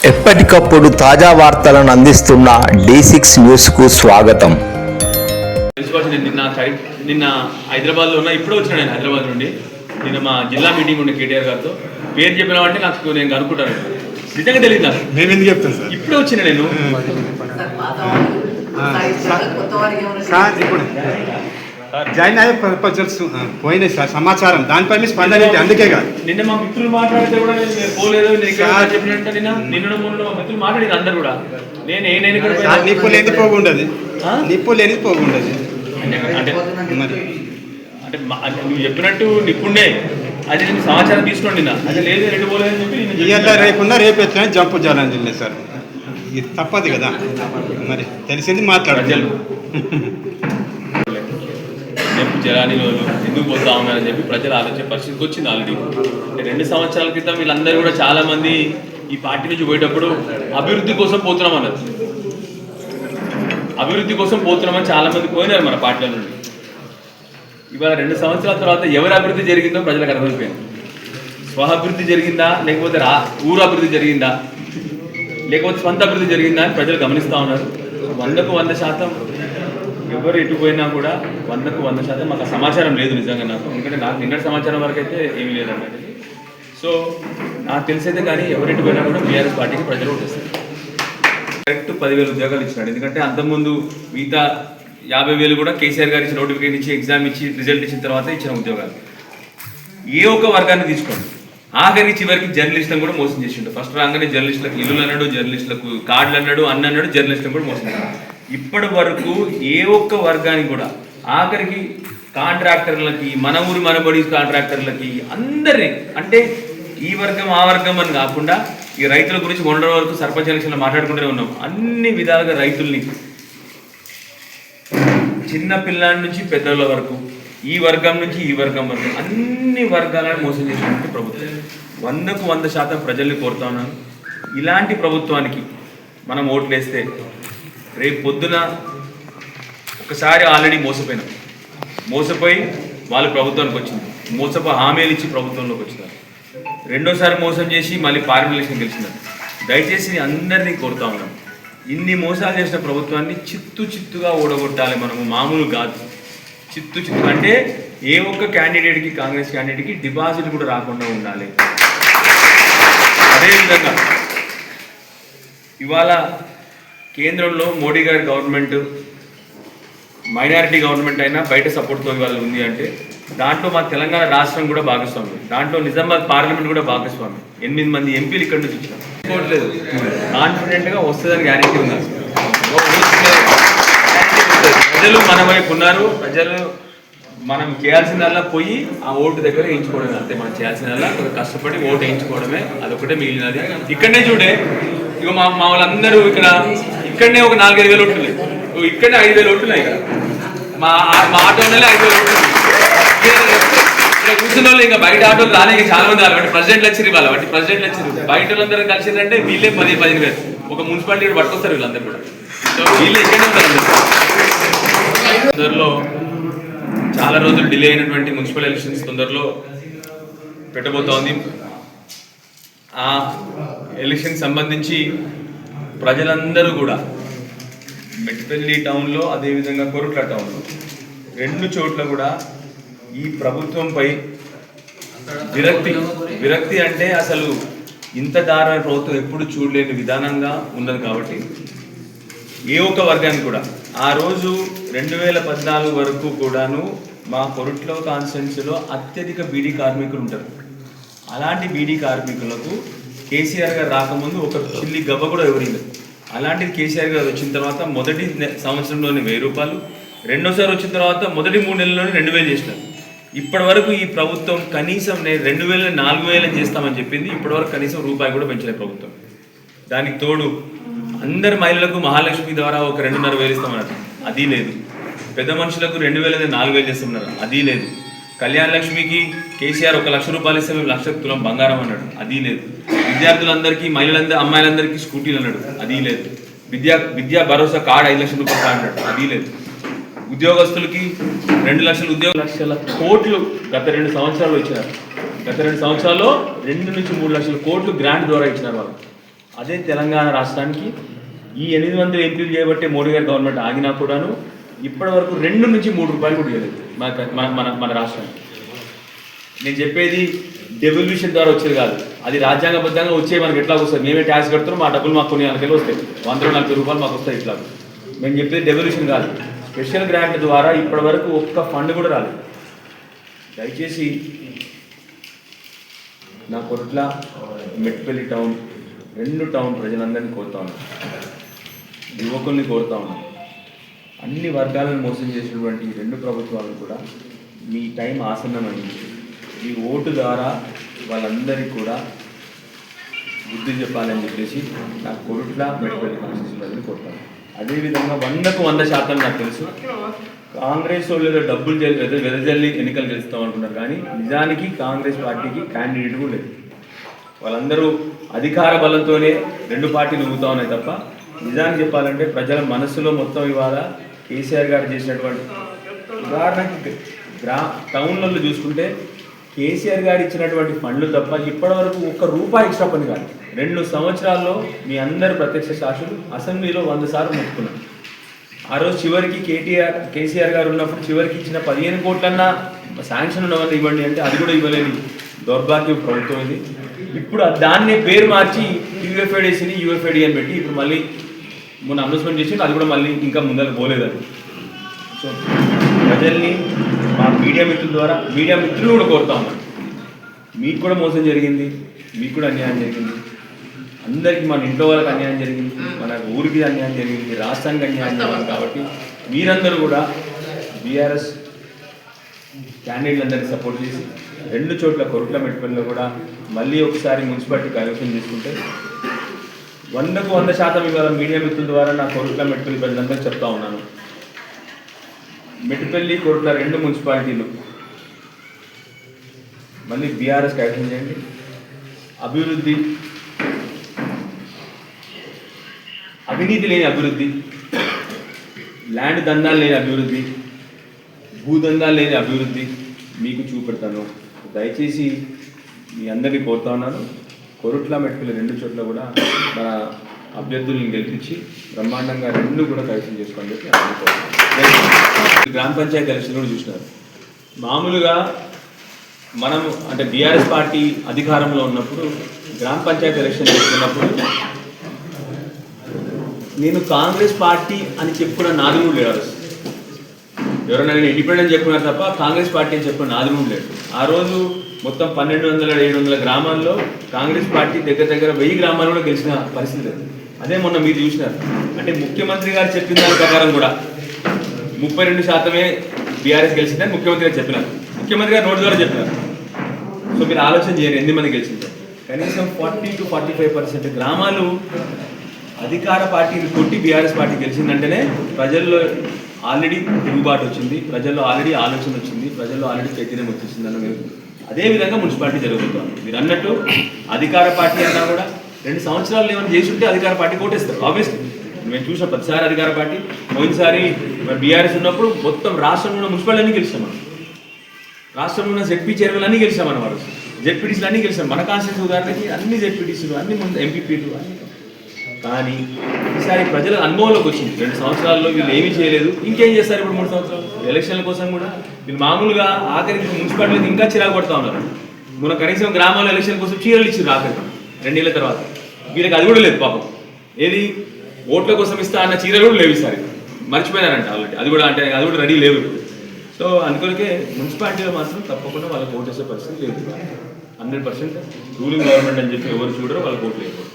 ఎప్పటికప్పుడు తాజా వార్తలను అందిస్తున్న D6 న్యూస్కు స్వాగతం. నిన్న హైదరాబాద్లో ఉన్న ఇప్పుడు వచ్చినా నేను హైదరాబాద్ నుండి నిన్న మా జిల్లా మీటింగ్ ఉండే కేటీఆర్ గారితో పేరు చెప్పినామంటే నాకు నేను అనుకుంటాను నిజంగా తెలియదు నాకు. నేను ఎందుకు చెప్తాను సార్, ఇప్పుడే వచ్చిన నేను సార్ ఇప్పుడు జాయిన్ అయ్యే పోయినాయి సార్ సమాచారం, దానిపై మీ స్పందన ఏంటి? అందుకే కాదు నిన్న మా మిత్రులు మాట్లాడితే కూడా నేను పోలేదు చెప్పినట్టు నిన్న మొన్న మా మిత్రులు మాట్లాడింది అందరు కూడా నేను నిప్పు లేని పోగుండదు, నిప్పు లేని పోగుండదు. అంటే నువ్వు చెప్పినట్టు నిప్పుండే అది నేను సమాచారం తీసుకోండి నా అది లేదు రెండు పోలేదని చెప్పి ఇవాళ రేపున్నా రేపు ఎట్లా జంపు చేయాలని సార్, ఇది తప్పదు కదా, మరి తెలిసింది మాట్లాడాలి. రేపు జలానీలో ఎందుకు పోతా ఉన్నారని చెప్పి ప్రజలు ఆలోచన పరిస్థితికి వచ్చింది. ఆల్రెడీ 2 సంవత్సరాల క్రితం వీళ్ళందరూ కూడా చాలా మంది ఈ పార్టీ నుంచి పోయేటప్పుడు అభివృద్ధి కోసం పోతున్నామన్నారు. అభివృద్ధి కోసం పోతున్నామని చాలా మంది పోయినారు మన పార్టీల నుండి. ఇవాళ 2 సంవత్సరాల తర్వాత ఎవరి అభివృద్ధి జరిగిందో ప్రజలకు అర్థమైపోయింది. స్వఅభివృద్ధి జరిగిందా లేకపోతే ఊరు అభివృద్ధి జరిగిందా లేకపోతే స్వంత అభివృద్ధి జరిగిందా అని ప్రజలు గమనిస్తూ ఉన్నారు. 100కు 100% ఎవరు ఎటు పోయినా కూడా 100కు 100% మాకు సమాచారం లేదు నిజంగా నాకు, ఎందుకంటే నాకు నిన్నటి సమాచారం వరకు అయితే ఏమీ లేదన్నది. సో నాకు తెలిసైతే కానీ ఎవరెటు పోయినా కూడా బీఆర్ఎస్ పార్టీకి ప్రజలు ఓటేస్తారు. కరెక్ట్ 10,000 ఉద్యోగాలు ఇచ్చినాడు. ఎందుకంటే అంతకుముందు మిగతా 50,000 కూడా కేసీఆర్ గారు ఇచ్చిన నోటిఫికేషన్ ఇచ్చి ఎగ్జామ్ ఇచ్చి రిజల్ట్ ఇచ్చిన తర్వాత ఇచ్చిన ఉద్యోగాలు. ఏ ఒక్క వర్గాన్ని తీసుకోండి, ఆఖరి చివరికి జర్నలిస్టులను కూడా మోసం చేసిండు. ఫస్ట్ రాగానే జర్నలిస్టులకు ఇల్లులు అన్నాడు, జర్నలిస్టులకు కార్డులు అన్నాడు, అన్నాడు, జర్నలిస్టులను కూడా మోసం చేశాడు. ఇప్పటి వరకు ఏ ఒక్క వర్గానికి కూడా ఆఖరికి కాంట్రాక్టర్లకి, మన ఊరి మనబడి కాంట్రాక్టర్లకి అందరినీ, అంటే ఈ వర్గం ఆ వర్గం అని కాకుండా ఈ రైతుల గురించి మొన్నటి వరకు సర్పంచ్ ఎలక్షన్లో మాట్లాడుకుంటూనే ఉన్నాం. అన్ని విధాలుగా రైతుల్ని చిన్న పిల్లాడి నుంచి పెద్దల వరకు, ఈ వర్గం నుంచి ఈ వర్గం వరకు అన్ని వర్గాలను మోసం చేసినటువంటి ప్రభుత్వం. 100కు 100% ప్రజల్ని కోరుతా ఉన్నాను. ఇలాంటి ప్రభుత్వానికి మనం ఓట్లేస్తే రేపు పొద్దున ఒకసారి ఆల్రెడీ మోసపోయి వాళ్ళు ప్రభుత్వానికి వచ్చింది, హామీలు ఇచ్చి ప్రభుత్వంలోకి వచ్చినారు. రెండోసారి మోసం చేసి మళ్ళీ పార్లమెంట్ ఎలక్షన్ గెలిచినారు. దయచేసి అందరినీ కోరుతా ఉన్నాం, ఇన్ని మోసాలు చేసిన ప్రభుత్వాన్ని చిత్తుగా ఓడగొట్టాలి. మనము మామూలు కాదు, చిత్తు అంటే ఏ ఒక్క క్యాండిడేట్కి, కాంగ్రెస్ క్యాండిడేట్కి డిపాజిట్ కూడా రాకుండా ఉండాలి. అదేవిధంగా ఇవాళ కేంద్రంలో మోడీ గారి గవర్నమెంట్ మైనారిటీ గవర్నమెంట్ అయినా బయట సపోర్ట్తో ఇవాళ ఉంది అంటే దాంట్లో మా తెలంగాణ రాష్ట్రం కూడా భాగస్వామి, దాంట్లో నిజామాబాద్ పార్లమెంట్ కూడా భాగస్వామి. 8 మంది ఎంపీలు ఇక్కడ నుంచి వచ్చినారు. అనుకోవట్లేదు, కాన్ఫిడెంట్గా వస్తుందని గ్యారెంటీ ఉన్నారు. ప్రజలు మన వైపు ఉన్నారు. ప్రజలు మనం చేయాల్సిందల్లా పోయి ఆ ఓటు దగ్గర వేయించుకోవడమే, అంతే. మనం చేయాల్సిందల్లా కష్టపడి ఓటు వేయించుకోవడమే, అదొకటే మిగిలినది. ఇక్కడనే చూడే, ఇక మా వాళ్ళందరూ ఇక్కడనే ఒక 4-5 వేల ఓట్లు ఉన్నాయి, ఇక్కడనే 5,000 ఓట్లు ఉన్నాయి. ఇక్కడ మా ఆటోలోనే 5,000 ఓట్లు ఇక్కడ కూర్చున్న వాళ్ళు ఇంకా బయట ఆటోలు రాలే, చాలా మంది రాలి. వాటి ప్రెసిడెంట్లు వచ్చారు, ఇవాళ వాటి ప్రెసిడెంట్లు వచ్చారు. బయట వాళ్ళందరూ కలిసిందంటే వీళ్ళే 10-15 ఒక మున్సిపాలిటీ పట్టుకొస్తారు వీళ్ళందరూ కూడా. సో వీళ్ళే ఇక్కడే ఉంటారు. తొందరలో చాలా రోజులు డిలే అయినటువంటి మున్సిపల్ ఎలక్షన్స్ తొందరలో పెట్టబోతోంది. ఆ ఎలక్షన్ సంబంధించి ప్రజలందరూ కూడా మెట్పల్లి టౌన్లో, అదేవిధంగా కొరుట్ల టౌన్లో 2 చోట్ల కూడా ఈ ప్రభుత్వంపై విరక్తి అంటే అసలు ఇంత దారుణ ప్రభుత్వం ఎప్పుడు చూడలేని విధానంగా ఉన్నది. కాబట్టి ఏ ఒక్క వర్గానికి కూడా ఆ రోజు 2014 వరకు కూడాను మా కొరుట్లో కాన్స్టిట్యున్సీలో అత్యధిక బీడీ కార్మికులు ఉంటారు. అలాంటి బీడీ కార్మికులకు కేసీఆర్ గారు రాకముందు ఒక చిల్లి గవ్వ కూడా ఎవరింది. అలాంటిది కేసీఆర్ గారు వచ్చిన తర్వాత మొదటి సంవత్సరంలోనే 1,000 రూపాయలు, రెండోసారి వచ్చిన తర్వాత మొదటి 3 నెలల్లోనే 2,000 చేసినారు. ఇప్పటి వరకు ఈ ప్రభుత్వం కనీసం 2,000 4,000 చేస్తామని చెప్పింది. ఇప్పటివరకు కనీసం రూపాయి కూడా పెంచలేదు ప్రభుత్వం. దానికి తోడు అందరి మహిళలకు మహాలక్ష్మి ద్వారా ఒక 2,500 ఇస్తామన్నారు, అది లేదు. పెద్ద మనుషులకు 2,000 4,000 చేస్తున్నారు, అది లేదు. కళ్యాణ లక్ష్మికి కేసీఆర్ 1,00,000 రూపాయలు ఇస్తే 1,00,000 తులం బంగారం అన్నాడు, అది లేదు. విద్యార్థులందరికీ, అమ్మాయిలందరికీ స్కూటీలు అన్నాడు, అది లేదు. విద్యా భరోసా కార్డు 5,00,000 రూపాయలు అన్నాడు, అది లేదు. ఉద్యోగస్తులకి 2,00,000 లక్షల కోట్లు గత 2 సంవత్సరాలు ఇచ్చినారు. గత 2 సంవత్సరాల్లో 2 నుంచి 3 లక్షల కోట్లు గ్రాంట్ ద్వారా ఇచ్చినారు వాళ్ళు. అదే తెలంగాణ రాష్ట్రానికి ఈ 800 ఎంపీలు చేయబట్టే మోడీ గారి గవర్నమెంట్ ఆగినా కూడాను ఇప్పటి వరకు 2 నుంచి 3 రూపాయలు కూడా ఇవ్వలేదు మన రాష్ట్రానికి. నేను చెప్పేది డెవల్యూషన్ ద్వారా వచ్చేది కాదు, అది రాజ్యాంగబద్ధంగా వచ్చే మనకి ఎట్లా వస్తుంది. మేమే ట్యాక్స్ కడుతున్నాం, మా డబ్బులు మాకు కొన్ని నెలకెళ్ళి వస్తాయి, 140 రూపాయలు మాకు వస్తాయి. ఇట్లా మేము చెప్పేది డెవల్యూషన్ కాదు, స్పెషల్ గ్రాంట్ ద్వారా ఇప్పటి వరకు ఒక్క ఫండ్ కూడా రాలేదు. దయచేసి నా కొట్ల మెట్పల్లి టౌన్ 2 టౌన్ ప్రజలందరినీ కోరుతా ఉన్నాను, యువకుల్ని కోరుతా ఉన్నాను. అన్ని వర్గాలను మోసం చేసినటువంటి 2 ప్రభుత్వాలను కూడా మీ టైం ఆసన్నమైంది. ఈ ఓటు ద్వారా వాళ్ళందరికీ కూడా బుద్ధి చెప్పాలని చెప్పేసి నాకు కొరుట్ల మెట్పల్లి కాన్స్టిట్యూషన్ కోరుతాను. అదేవిధంగా 100% నాకు తెలుసు కాంగ్రెస్ వాళ్ళు ఏదో డబ్బులు వెదజల్లి ఎన్నికలు గెలుస్తాం అనుకున్నారు, కానీ నిజానికి కాంగ్రెస్ పార్టీకి క్యాండిడేట్ కూడా లేదు. వాళ్ళందరూ అధికార బలంతోనే 2 పార్టీలు ఊగుతా ఉన్నాయి తప్ప నిజానికి చెప్పాలంటే ప్రజల మనసులో మొత్తం ఇవాళ కేసీఆర్ గారు చేసినటువంటి ఉదాహరణకి టౌన్లలో చూసుకుంటే కేసీఆర్ గారు ఇచ్చినటువంటి ఫండ్లు తప్ప ఇప్పటివరకు ₹1 ఎక్స్ట్రా పని కాదు. 2 సంవత్సరాల్లో మీ అందరు ప్రత్యక్ష సాక్షులు అసెంబ్లీలో 100 సార్లు మొక్కుకున్నారు. ఆ రోజు చివరికి కేసీఆర్ గారు ఉన్నప్పుడు చివరికి ఇచ్చిన 15 కోట్లన్నా శాంక్షన్ ఉన్నవన్నీ ఇవ్వండి అంటే అది కూడా ఇవ్వలేని దౌర్భాగ్యం ప్రభుత్వం ఇది. ఇప్పుడు దాన్నే పేరు మార్చి యూఎఫ్ఐడిసిని యూఎఫ్ఐడి అని పెట్టి ఇప్పుడు మళ్ళీ మొన్న అనౌన్స్మెంట్ చేసి అది కూడా మళ్ళీ ఇంకా ముందరకు పోలేదని. సో ప్రజల్ని మా మీడియా మిత్రుల ద్వారా మీడియా మిత్రులు కూడా కోరుతా ఉన్నాను, మీకు కూడా మోసం జరిగింది, మీకు కూడా అన్యాయం జరిగింది, అందరికీ మన ఇంట్లో వాళ్ళకి అన్యాయం జరిగింది, మన ఊరికి అన్యాయం జరిగింది, రాష్ట్రానికి అన్యాయం జరిగింది. కాబట్టి మీరందరూ కూడా బీఆర్ఎస్ క్యాండిడేట్లందరినీ సపోర్ట్ చేసి 2 చోట్ల కొరుట్ల మెట్పల్లిలో కూడా మళ్ళీ ఒకసారి మున్సిపాలిటీ కైవసం చేసుకుంటే 100% ఇవాళ మీడియా మిత్రుల ద్వారా నా కొరుట్ల మెట్పల్లి ప్రజలందరూ చెప్తా ఉన్నాను. మెట్పల్లి కొరుట్ల 2 మున్సిపాలిటీలు మళ్ళీ బీఆర్ఎస్ కైవసం చేయండి. అభివృద్ధి, అవినీతి లేని అభివృద్ధి, ల్యాండ్ దందాలు లేని అభివృద్ధి, భూదందాలు లేని అభివృద్ధి మీకు చూపెడతాను. దయచేసి మీ అందరినీ కోరుతా ఉన్నాను, కొరుట్ల మెట్పల్లి 2 చోట్ల కూడా మన అభ్యర్థులను గెలిపించి బ్రహ్మాండంగా 2 కూడా కైవసం చేసుకోండి చెప్పి అనుకుంటున్నాను. గ్రామ పంచాయతీ ఎలక్షన్ కూడా చూసినారు. మామూలుగా మనం అంటే బీఆర్ఎస్ పార్టీ అధికారంలో ఉన్నప్పుడు గ్రామ పంచాయతీ ఎలక్షన్ చేసుకున్నప్పుడు నేను కాంగ్రెస్ పార్టీ అని చెప్పుకున్న నాది కూడా లేదు. ఎవరైనా నేను ఇండిపెండెంట్ చెప్పుకున్నారు తప్ప కాంగ్రెస్ పార్టీ అని చెప్పుకున్న నాది కూడా లేదు. ఆ రోజు మొత్తం 1200-700 గ్రామాల్లో కాంగ్రెస్ పార్టీ దగ్గర 1000 గ్రామాలు కూడా గెలిచిన పరిస్థితి లేదు. అదే మొన్న మీరు చూసినారు. అంటే ముఖ్యమంత్రి గారు చెప్పిన దాని ప్రకారం కూడా 32% బీఆర్ఎస్ గెలిచిందని ముఖ్యమంత్రి గారు చెప్పినారు. ముఖ్యమంత్రి గారు నోటి ద్వారా చెప్పినారు. సో మీరు ఆలోచన చేయండి ఎన్ని మంది గెలిచిందో. కనీసం 40-45% గ్రామాలు అధికార పార్టీని కొట్టి బీఆర్ఎస్ పార్టీ గెలిచిందంటేనే ప్రజల్లో ఆల్రెడీ తిరుగుబాటు వచ్చింది, ప్రజల్లో ఆల్రెడీ ఆలోచన వచ్చింది, ప్రజల్లో ఆల్రెడీ చైతన్యం వచ్చేసిందన్న మీరు అదేవిధంగా మున్సిపాలిటీ జరుగుతుంది. మీరు అన్నట్టు అధికార పార్టీ అన్నా కూడా 2 సంవత్సరాలు ఏమైనా చేసి ఉంటే అధికార పార్టీ కోటేస్తారు. ఆబ్వియస్లీ మేము చూసిన ప్రతిసారి అధికార పార్టీ, పోయినసారి బీఆర్ఎస్ ఉన్నప్పుడు మొత్తం రాష్ట్రంలో ఉన్న మున్సిపాలిటీ గెలిచాం మనం, రాష్ట్రంలో ఉన్న జెడ్పీ చైర్మన్లన్నీ గెలిచాం మనం, వారు జెడ్పీటీసీలు అన్నీ గెలిచాం. మన కాన్స్టిట్యూన్సీ ఉదాహరణకి అన్ని జెడ్పీటీసీలు అన్ని ముందు ఎంపీపీలు అన్ని. కానీ ఈసారి ప్రజల అనుభవంలోకి వచ్చింది 2 సంవత్సరాల్లో వీళ్ళు ఏమీ చేయలేదు, ఇంకేం చేస్తారు ఇప్పుడు 3 సంవత్సరాలు ఎలక్షన్ల కోసం కూడా వీళ్ళు మామూలుగా ఆఖరికి మున్సిపాలిటీకి ఇంకా చిరాకు పడుతూ ఉన్నారు. మన కనీసం గ్రామాల ఎలక్షన్ కోసం చీరలు ఇచ్చారు ఆఖరికి 2 ఏళ్ళ తర్వాత. వీళ్ళకి అది కూడా లేదు పాపం. ఏది ఓట్ల కోసం ఇస్తా అన్న చీరలు కూడా లేవు ఈసారి, మర్చిపోయినారంట ఆల్రెడీ. అది కూడా అంటే అది కూడా రెడీ లేవు. సో అందుకొరకే మున్సిపాలిటీలో మాత్రం తప్పకుండా వాళ్ళకి ఓటు వేసే పరిస్థితి లేదు. 100% రూలింగ్ గవర్నమెంట్ అని చెప్పి ఎవరు చూడరో వాళ్ళకి ఓట్లు వేయకూడదు.